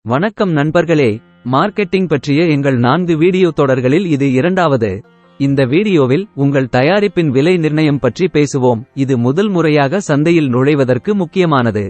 வணக்கம் நண்பர்களே, மார்க்கெட்டிங் பற்றிய எங்கள் 4 வீடியோ தொடர்களில் இது இரண்டாவது. இந்த வீடியோவில் உங்கள் தயாரிப்பின் விலை நிர்ணயம் பற்றி பேசுவோம். இது முதல் முறையாக சந்தையில் நுழைவதற்கு முக்கியமானது.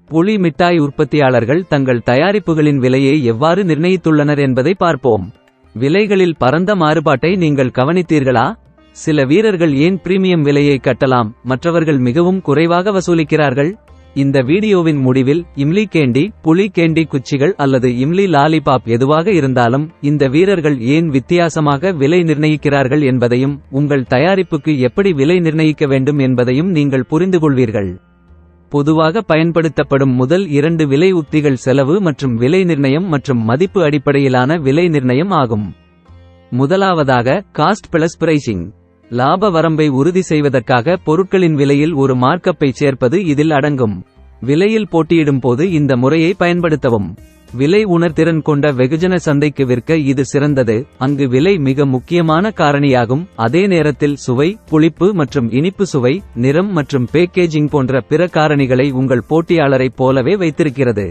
புளி மிட்டாய் உற்பத்தியாளர்கள் தங்கள் தயாரிப்புகளின் விலையை எவ்வாறு நிர்ணயித்துள்ளனர் என்பதை பார்ப்போம். விலைகளில் பரந்த மாறுபாட்டை நீங்கள் கவனித்தீர்களா? சில வீரர்கள் ஏன் பிரீமியம் விலையை கட்டலாம், மற்றவர்கள் மிகவும் குறைவாக வசூலிக்கிறார்கள்? இந்த வீடியோவின் முடிவில் இம்லி கேண்டி, புளி கேண்டி குச்சிகள் அல்லது இம்லி லாலிபாப் எதுவாக இருந்தாலும் இந்த வீரர்கள் ஏன் வித்தியாசமாக விலை நிர்ணயிக்கிறார்கள் என்பதையும் உங்கள் தயாரிப்புக்கு எப்படி விலை நிர்ணயிக்க வேண்டும் என்பதையும் நீங்கள் புரிந்துகொள்வீர்கள். பொதுவாக பயன்படுத்தப்படும் முதல் 2 விலை உத்திகள் செலவு மற்றும் விலை நிர்ணயம் மற்றும் மதிப்பு அடிப்படையிலான விலை நிர்ணயம் ஆகும். முதலாவதாக காஸ்ட் பிளஸ் பிரைசிங். லாப வரம்பை உறுதி செய்வதற்காக பொருட்களின் விலையில் ஒரு மார்க்கப்பை சேர்ப்பது இதில் அடங்கும். விலையில் போட்டியிடும் போது இந்த முறையை பயன்படுத்தவும். விலை உணர்திறன் கொண்ட வெகுஜன சந்தைக்கு விற்க இது சிறந்தது, அங்கு விலை மிக முக்கியமான காரணியாகும். அதே நேரத்தில் சுவை, புளிப்பு மற்றும் இனிப்பு சுவை, நிறம் மற்றும் பேக்கேஜிங் போன்ற பிற காரணிகளை உங்கள் போட்டியாளரைப் போலவே வைத்திருக்கிறது.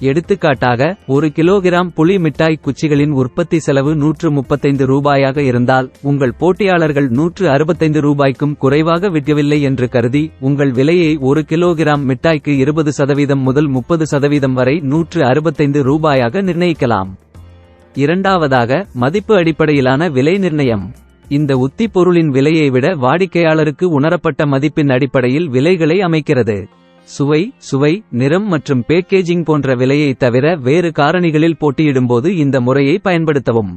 எடுத்துக்காட்டாக, 1 கிலோகிராம் புளி மிட்டாய் குச்சிகளின் உற்பத்தி செலவு 135 ரூபாயாக இருந்தால் உங்கள் போட்டியாளர்கள் 165 ரூபாய்க்கும் குறைவாக விற்கவில்லை என்று கருதி உங்கள் விலையை 1 கிலோகிராம் மிட்டாய்க்கு 20% முதல் 30% வரை 165 ரூபாயாக நிர்ணயிக்கலாம். இரண்டாவதாக மதிப்பு அடிப்படையிலான விலை நிர்ணயம். இந்த உத்தி பொருளின் விலையை விட வாடிக்கையாளருக்கு உணரப்பட்ட மதிப்பின் அடிப்படையில் விலைகளை அமைக்கிறது. சுவை, நிறம் மற்றும் பேக்கேஜிங் போன்ற விலையை தவிர வேறு காரணிகளில் போட்டியிடும்போது இந்த முறையை பயன்படுத்தவும்.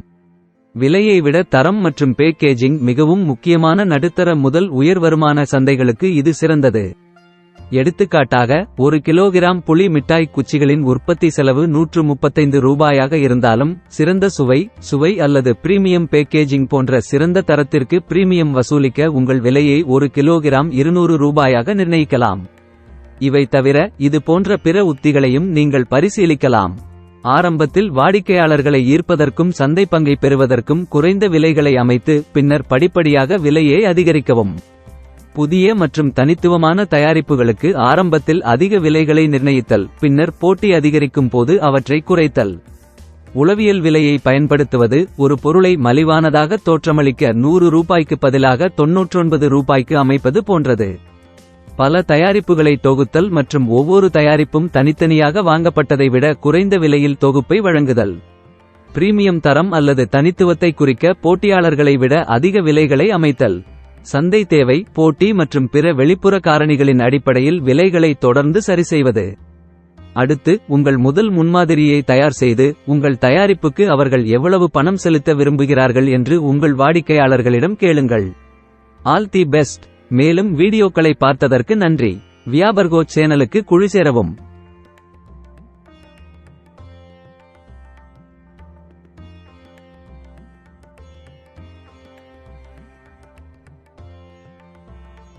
விலையை விட தரம் மற்றும் பேக்கேஜிங் மிகவும் முக்கியமான நடுத்தர முதல் உயர் வருமான சந்தைகளுக்கு இது சிறந்தது. எடுத்துக்காட்டாக, 1 கிலோகிராம் புளி மிட்டாய் குச்சிகளின் உற்பத்தி செலவு 135 ரூபாயாக இருந்தாலும் சிறந்த சுவை அல்லது பிரீமியம் பேக்கேஜிங் போன்ற சிறந்த தரத்திற்கு பிரீமியம் வசூலிக்க உங்கள் விலையை 1 கிலோகிராம் 200 ரூபாயாக நிர்ணயிக்கலாம். இவை தவிர இது போன்ற பிற உத்திகளையும் நீங்கள் பரிசீலிக்கலாம். ஆரம்பத்தில் வாடிக்கையாளர்களை ஈர்ப்பதற்கும் சந்தை பங்கை பெறுவதற்கும் குறைந்த விலைகளை அமைத்து பின்னர் படிப்படியாக விலையை அதிகரிக்கவும். புதிய மற்றும் தனித்துவமான தயாரிப்புகளுக்கு ஆரம்பத்தில் அதிக விலைகளை நிர்ணயித்தல், பின்னர் போட்டி அதிகரிக்கும் போது அவற்றை குறைத்தல். உளவியல் விலையை பயன்படுத்துவது ஒரு பொருளை மலிவானதாக தோற்றமளிக்க 100 ரூபாய்க்கு பதிலாக 99 ரூபாய்க்கு அமைப்பது போன்றது. பல தயாரிப்புகளை தொகுத்தல் மற்றும் ஒவ்வொரு தயாரிப்பும் தனித்தனியாக வாங்கப்பட்டதை விட குறைந்த விலையில் தொகுப்பை வழங்குதல். பிரீமியம் தரம் அல்லது தனித்துவத்தை குறிக்க போட்டியாளர்களை விட அதிக விலைகளை அமைத்தல். சந்தை தேவை, போட்டி மற்றும் பிற வெளிப்புற காரணிகளின் அடிப்படையில் விலைகளை தொடர்ந்து சரிசெய்வது. அடுத்து, உங்கள் முதல் முன்மாதிரியை தயார் செய்து உங்கள் தயாரிப்புக்கு அவர்கள் எவ்வளவு பணம் செலுத்த விரும்புகிறார்கள் என்று உங்கள் வாடிக்கையாளர்களிடம் கேளுங்கள். All the best. மேலும் வீடியோக்களை பார்த்ததற்கு நன்றி. வியாபர்கோ சேனலுக்கு குழு சேரவும்.